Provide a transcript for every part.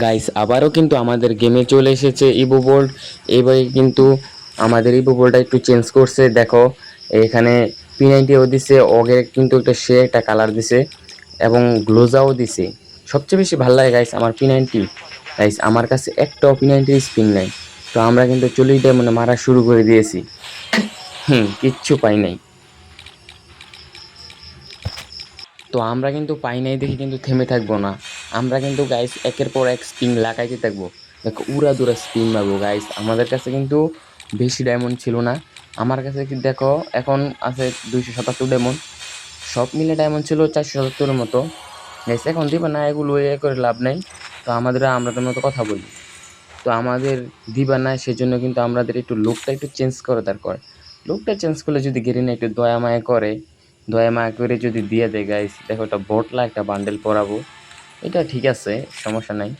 Guys আবারও কিন্তু আমাদের গেমে চলে এসেছে ইভো বোল্ট। এবারে কিন্তু আমাদের ইভো বোল্টটা একটু চেঞ্জ করছে। দেখো এখানে P90ও দিছে, অগে কিন্তু একটা কালার দিছে এবং গ্লোজাও দিছে। সবচেয়ে বেশি ভালো লাগে গাইস আমার P90। গাইস আমার কাছে একটাও P90 স্পিন নাই। তো আমরা কিন্তু 40 ডায়মন্ডে মারা শুরু করে দিয়েছি। কিচ্ছু পাই নাই। তো আমরা কিন্তু পাই নাই দেখে কিন্তু থেমে থাকবো না। আমরা কিন্তু গাইস একের পর এক স্পিন লাগাইতে থাকবো। দেখো উড়াদুরা স্পিন মারবো গাইস। আমাদের কাছে কিন্তু বেশি ডায়মন্ড ছিল না। আমার কাছে কি দেখো এখন আছে 277 ডায়মন্ড। সব মিলে ডায়মন্ড ছিল 477-এর মতো। গাইস এখন দিবা না, এগুলো করে লাভ নাই। তো আমাদের মতো কথা বলি। তো আমাদের দিবা না, সেজন্য কিন্তু আমাদের একটু লুকটা একটু চেঞ্জ করা দরকার। লুকটা চেঞ্জ করলে যদি গেরিনা একটু দয়া মায়া করে, দয়া মায়া করে যদি দিয়ে দেয় গাইস, দেখো একটা বটলা একটা বান্ডেল পরাবো, এটা ঠিক আছে, সমস্যা নাই।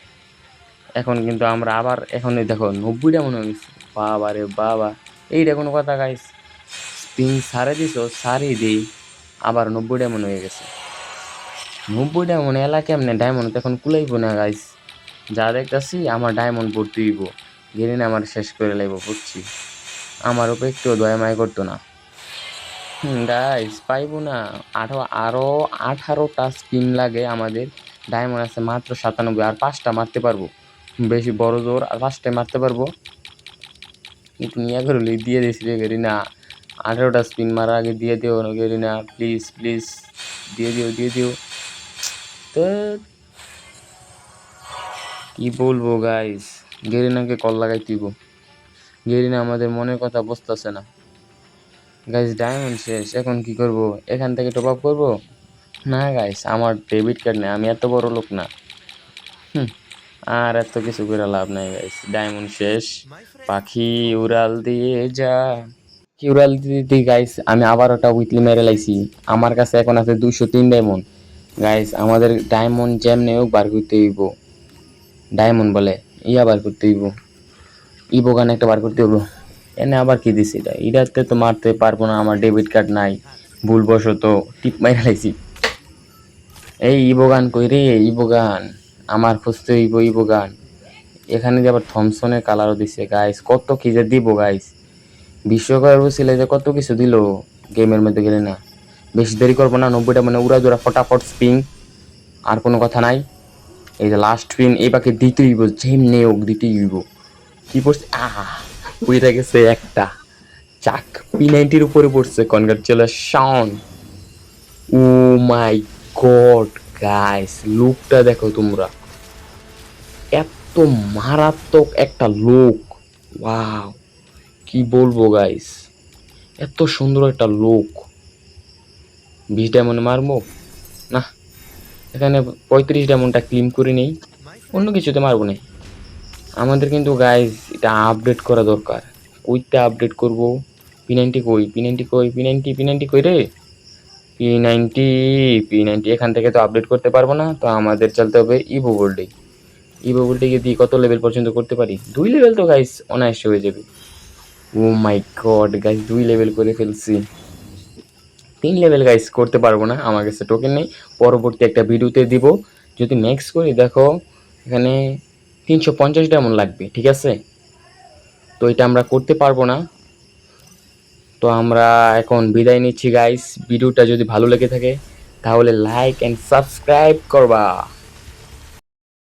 এখন কিন্তু আমরা আবার এখন এই দেখো 90টা মনে হয়ে গেছে। বাবা রে বাবা, এইটা কোনো কথা গাইস? স্পিন সারে দিছো, সারি দিই আবার 90টা মনে হয়ে গেছে। 90টা মনে এলা কেমনে? ডায়মন্ড তো এখন কুলাইবো না গাইস। যা দেখতাছি আমার ডায়মন্ড ভর্তি হইব, গেরিনা আমার শেষ করে লাইব, বুঝছি। আমার উপর একটু দয়া মায়া করতো না। গাইস পাইবো না। আরো 18টা স্পিন লাগে আমাদের। ডায়মন্ড আছে মাত্র 97, আর 5টা মারতে পারবো। বেশি বড় জোর আর 5টায় মারতে পারবো। একটু নিয়ে করে দিয়ে দিয়েছি রে গেরিনা। 18টা স্পিন মারা আগে দিয়ে দিও না গেরিনা, প্লিজ প্লিজ, দিয়ে দিও। তো কি বলবো গাইস, গেরিনাকে কল লাগাই দিব। গেরিনা আমাদের মনের কথা বুঝতেছে না। গাইস ডায়মন্ড শেষ, এখন কি করব? এখান থেকে টপ আপ করবো? না গাইস, আমার ডেবিট কার্ড নেই, আমি এত বড় লোক না। হুম, আর এত কিছু করে লাভ নাই গাইস, ডায়মন্ড শেষ। পাখি উড়াল দিয়ে যা। কি উড়াল দিতে গাইস, আমি আবার ওটা উইকলি মেরে লাইছি। আমার কাছে এখন আছে 203 ডায়মন্ড। গাইস আমাদের ডায়মন্ড যেমনি হোক বার করতে হইব। ডায়মন্ড বলে বার করতে হইব। ইবোগান একটা বার করতে হইব। এনে আবার কি দিছে এটা? এটাতে তো মারতে পারবো না, আমার ডেবিট কার্ড নাই। ভুলবশত টিপ মাইরা লাইছি। এই ইবোগান কই রে? ইবোগান আমার খুঁজতে হইব। ইবোগান এখানে যে আবার থমসনের কালারও দিছে গাইস, কত কি যে দিব গাইস। বিশ্বকাপের বসলে যে কত কিছু দিল গেমের মধ্যে গেলে না। বেশি দেরি করবো না, 90টা মানে উড়া দুরা ফটাফট স্পিন, আর কোনো কথা নাই। এই যে লাস্ট স্পিন, এই পাকে দিতেই হইব, যেমনি হোক দিতেই হইব। কি পড়ছে? উইরা গেছে একটা চাক, P90-র উপরে পড়ছে। কনগ্রাচুলেশন। ও মাই গড গাইস, লুকটা দেখো তোমরা, এত মারাত্মক একটা লুক। ওয়াও, কি বলবো গাইস, এত সুন্দর একটা লুক। 20 ডায়মন্ড মারবো না, এখানে 35 ডায়মন্ডটা ক্লিম করে নেই, অন্য কিছুতে মারবো না। আমাদের কিন্তু গাইস এটা আপডেট করা দরকার। কইতে আপডেট করব? P90 কই? P90 কই রে? P90 P90 এখান থেকে তো আপডেট করতে পারবো না, তো আমাদের চলতে হবে ইভো গোল্ডে। ইভো গোল্ডে গিয়ে কত লেভেল পর্যন্ত করতে পারি? 2 লেভেল তো গাইস অনায়াসে হয়ে যাবে। ও মাই গড গাইস, 2 লেভেল করে ফেলছি। 3 লেভেল গাইস করতে পারবো না, আমার কাছে টোকেন নেই। পরবর্তী একটা ভিডিওতে দিব। যদি ম্যাক্স করি, দেখো এখানে 350 ডায়মন্ড লাগবে, ঠিক আছে? তো এটা আমরা করতে পারবো না। তো আমরা এখন বিদায় নিচ্ছি গাইস। ভিডিওটা যদি ভালো লেগে থাকে তাহলে লাইক এন্ড সাবস্ক্রাইব করবা।